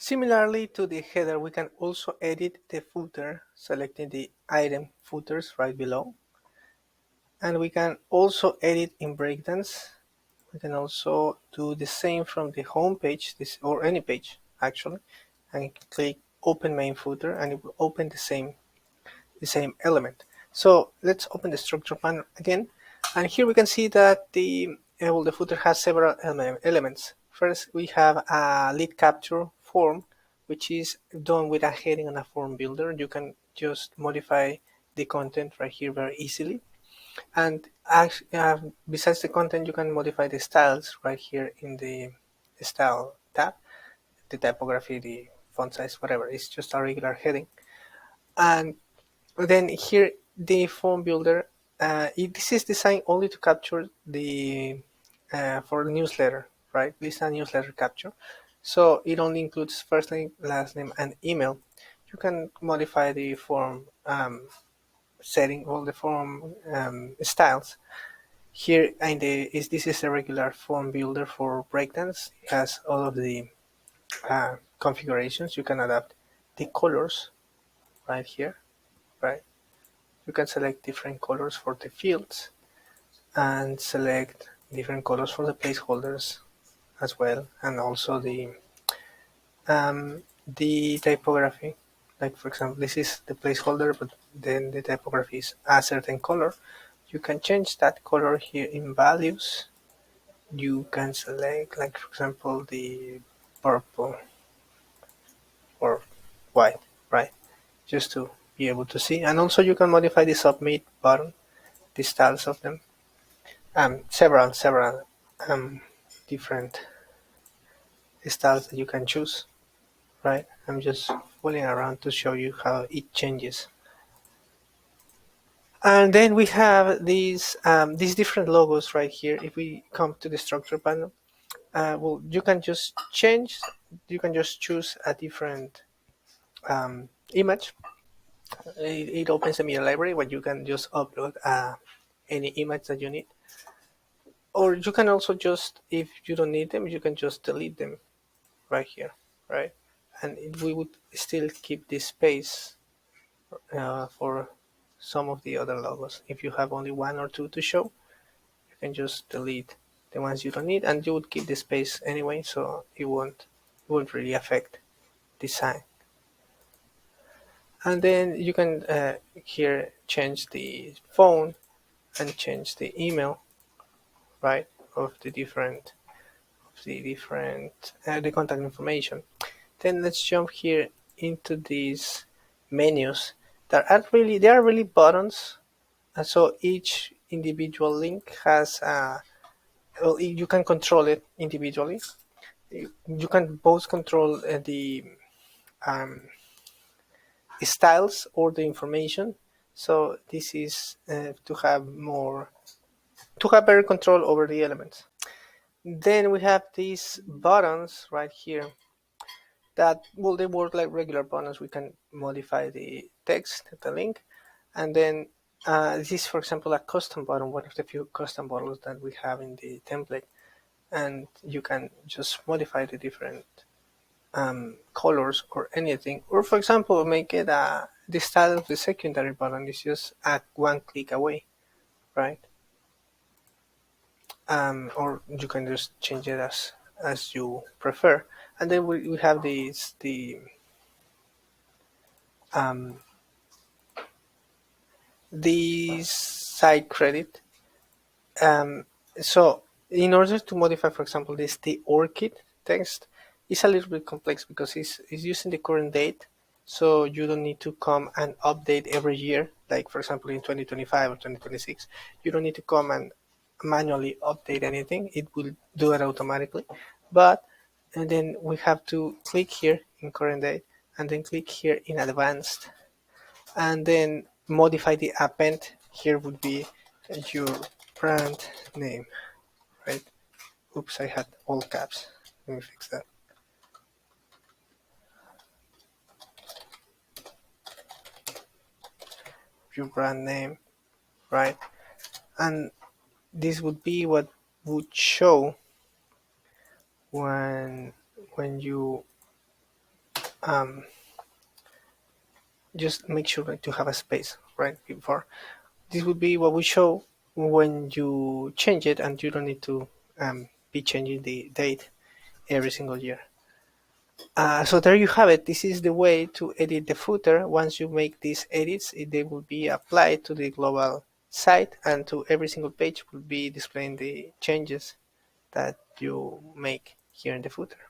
Similarly to the header, we can also edit the footer, selecting the item footers right below. And we can also edit in breakdowns. We can also do the same from the home page, or any page actually, and click open main footer, and it will open the same element. So let's open the structure panel again, and here we can see that the footer has several elements. First, we have a lead capture form, which is done with a heading and a form builder. You can just modify the content right here very easily. And actually, besides the content, you can modify the styles right here in the style tab, the typography, the font size, whatever. It's just a regular heading. And then here, the form builder, this is designed only to capture the for newsletter, right? This is a newsletter capture, so it only includes first name, last name, and email. You can modify the form setting, all the form styles. Here, this is a regular form builder for breakdowns. It has all of the configurations. You can adapt the colors right here, right? You can select different colors for the fields and select different colors for the placeholders as well, and also the typography. Like for example, this is the placeholder, but then the typography is a certain color. You can change that color here in values. You can select, like for example, the purple or white, right? Just to be able to see. And also you can modify the submit button, the styles of them. Several different styles that you can choose, right? I'm just fooling around to show you how it changes. And then we have these different logos right here. If we come to the structure panel, well, you can just choose a different image. It opens a media library where you can just upload any image that you need. Or you can also just, if you don't need them, you can just delete them right here, right? And we would still keep this space for some of the other logos. If you have only one or two to show, you can just delete the ones you don't need, and you would keep the space anyway, so it won't really affect design. And then you can here change the phone and change the email, right, of the contact information. Then let's jump here into these menus that are really buttons, and so each individual link has well, you can control it individually. You can both control the um, styles or the information. So this is to have better control over the elements. Then we have these buttons right here that, well, they work like regular buttons. We can modify the text, the link, and then this is, for example, a custom button, one of the few custom buttons that we have in the template, and you can just modify the different colors or anything. Or, for example, make it the style of the secondary button is just at one click away, right? Or you can just change it as you prefer. And then we have um, the side credit. Um, so in order to modify, for example, the ORCID text, it's a little bit complex because it's using the current date. So you don't need to come and update every year. Like for example, in 2025 or 2026, you don't need to come and manually update anything. It will do it automatically. But and then we have to click here in current date, and then click here in advanced, and then modify the append. Here would be your brand name, right? Oops, I had all caps. Let me fix that. Your brand name, right? And this would be what would show when when you um, just make sure to have a space right before. This would be what we show when you change it, and you don't need to be changing the date every single year. So there you have it. This is the way to edit the footer. Once you make these edits, they will be applied to the global site, and to every single page will be displaying the changes that you make here in the footer.